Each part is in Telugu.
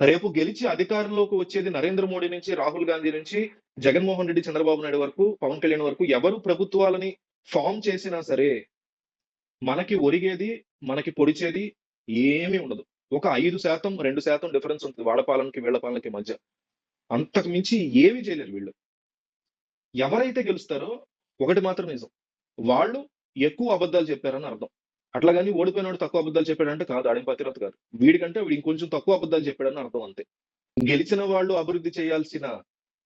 రేపు గెలిచి అధికారంలోకి వచ్చేది నరేంద్ర మోడీ నుంచి, రాహుల్ గాంధీ నుంచి, జగన్మోహన్ రెడ్డి, చంద్రబాబు నాయుడు వరకు, పవన్ కళ్యాణ్ వరకు ఎవరు ప్రభుత్వాలని ఫార్మ్ చేసినా సరే, మనకి ఒరిగేది, మనకి పొడిచేది ఏమీ ఉండదు. ఒక 5% 2% డిఫరెన్స్ ఉంటది వాళ్ళ పాలనకి, వీళ్ళ పాలనకి మధ్య. అంతకు మించి ఏమి చేయలేరు వీళ్ళు. ఎవరైతే గెలుస్తారో ఒకటి మాత్రం నిజం. వాళ్ళు ఎక్కువ అబద్ధాలు చెప్పారని అర్థం. అట్లాగని ఓడిపోయినోడు తక్కువ అబద్ధాలు చెప్పాడంటే కాదు. ఆడేం పతివ్రత కాదు. వీడికంటే వీడు ఇంకొంచెం తక్కువ అబద్ధాలు చెప్పాడని అర్థం అంతే. గెలిచిన వాళ్ళు అభివృద్ధి చేయాల్సిన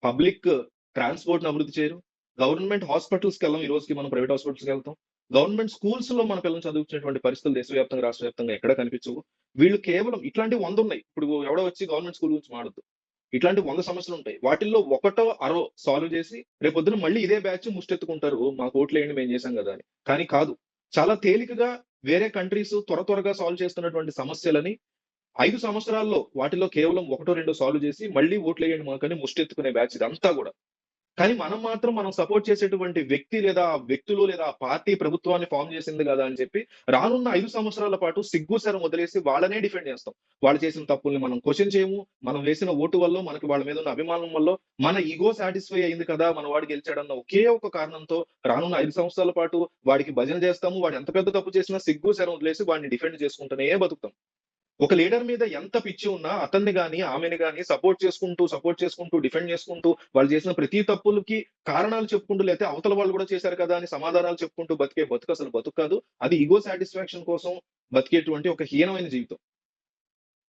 పబ్లిక్ ట్రాన్స్‌పోర్ట్‌ని అభివృద్ధి చేయరు. గవర్నమెంట్ హాస్పిటల్స్‌కెళ్ళం. ఈ రోజుకి మనం ప్రైవేట్ హాస్పిటల్స్‌కెళ్తాం. గవర్నమెంట్ స్కూల్స్‌లో మన పిల్లల్ని చదివించేటువంటి పరిస్థితులు దేశవ్యాప్తంగా, రాష్ట్ర వ్యాప్తంగా ఎక్కడ కనిపించవు. వీళ్ళు కేవలం ఇట్లాంటివి 100 ఉన్నాయి. ఇప్పుడు ఎవడో వచ్చి గవర్నమెంట్ స్కూల్ గురించి మాట్లాడొద్దు. ఇట్లాంటి 100 సమస్యలుంటాయి. వాటిల్లో ఒకటో, అరో సాల్వ్ చేసి రేపొద్దున మళ్ళీ ఇదే బ్యాచ్ ముష్టెత్తుకుంటారు. మాకు ఓట్లేయండి మేము చేశాం గదా! అని. కానీ కాదు. చాలా తేలికగా వేరే కంట్రీస్ త్వరగా సాల్వ్ చేస్తున్నటువంటి సమస్యలని 5 సంవత్సరాల్లో వాటిలో కేవలం ఒకటో, రెండో సాల్వ్ చేసి మళ్ళీ ఓట్లేయండి మాకని ముష్టెత్తుకునే బ్యాచ్ ఇదంతా గూడా. కానీ మనం మాత్రం మనం సపోర్ట్ చేసేటువంటి వ్యక్తి లేదా ఆ వ్యక్తులు లేదా ఆ పార్టీ ప్రభుత్వాన్ని ఫార్మ్ చేసింది కదా అని చెప్పి రానున్న 5 సంవత్సరాల పాటు సిగ్గు శరం వదిలేసి వాళ్ళనే డిఫెండ్ చేస్తాం. వాళ్ళు చేసిన తప్పుల్ని మనం క్వెషన్ చేయము. మనం వేసిన ఓటు వల్లో, మనకి వాళ్ళ మీద ఉన్న అభిమానం వల్లో, మన ఇగో సాటిస్ఫై అయింది కదా! మన వాడు గెలిచాడన్న ఒకే ఒక కారణంతో రానున్న 5 సంవత్సరాల పాటు వాడికి భజన చేస్తాము. వాడు ఎంత పెద్ద తప్పు చేసినా సిగ్గు శరం వదిలేసి వాడిని డిఫెండ్ చేసుకుంటూనే బతుకుతాం. ఒక లీడర్ మీద ఎంత పిచ్చి ఉన్నా అతన్ని గాని, ఆమెని గాని సపోర్ట్ చేసుకుంటూ, డిఫెండ్ చేసుకుంటూ, వాళ్ళు చేసిన ప్రతి తప్పులకి కారణాలు చెప్పుకుంటూ, లేతే అవతల వాళ్ళు కూడా చేశారు కదా! అని సమాధానాలు చెప్పుకుంటూ బతికే బతుకు అసలు బతుకు కాదు. అది ఇగో సాటిస్ఫాక్షన్ కోసం బతికేటువంటి ఒక హీనమైన జీవితం.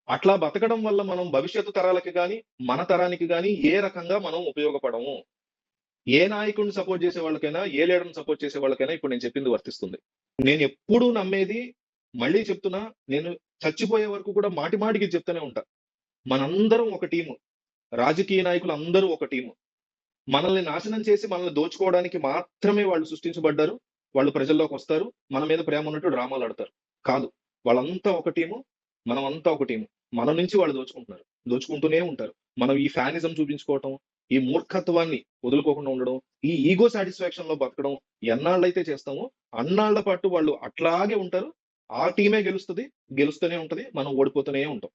అట్లా బతకడం వల్ల మనం భవిష్యత్తు తరాలకి గాని, మన తరానికి గాని ఏ రకంగా మనం ఉపయోగపడము. ఏ నాయకుడిని సపోర్ట్ చేసే వాళ్ళకైనా, ఏ లీడర్‌ని సపోర్ట్ చేసే వాళ్ళకైనా ఇప్పుడు నేను చెప్పింది వర్తిస్తుంది. నేనెప్పుడూ నమ్మేది మళ్ళీ చెప్తున్నా, నేను చచ్చిపోయే వరకు కూడా మాటి మాటికి చెప్తూనే ఉంటా. మనందరం ఒక టీము. రాజకీయ నాయకులందరూ ఒక టీము. మనల్ని నాశనం చేసి మనల్ని దోచుకోవడానికి మాత్రమే వాళ్ళు సృష్టించబడ్డారు. వాళ్ళు ప్రజల్లోకొస్తారు. మన మీద ప్రేమన్నట్టు డ్రామాలాడతారు. కాదు. వాళ్ళంతా ఒక టీము. మనమంతా ఒక టీము. మన నుంచి వాళ్ళు దోచుకుంటున్నారు. దోచుకుంటూనే ఉంటారు. మనం ఈ ఫ్యానిజం చూపించుకోవటం, ఈ మూర్ఖత్వాన్ని వదులుకోకుండా ఉండడం, ఈ ఈగో సాటిస్ఫాక్షన్‌లో బతకడం ఎన్నాళ్ళైతే చేస్తామో, అన్నాళ్ళ పాటు వాళ్ళు అట్లాగే ఉంటారు. ఆ టీమే గెలుస్తది. గెలుస్తూనే ఉంటది. మనం ఓడిపోతూనే ఉంటాం.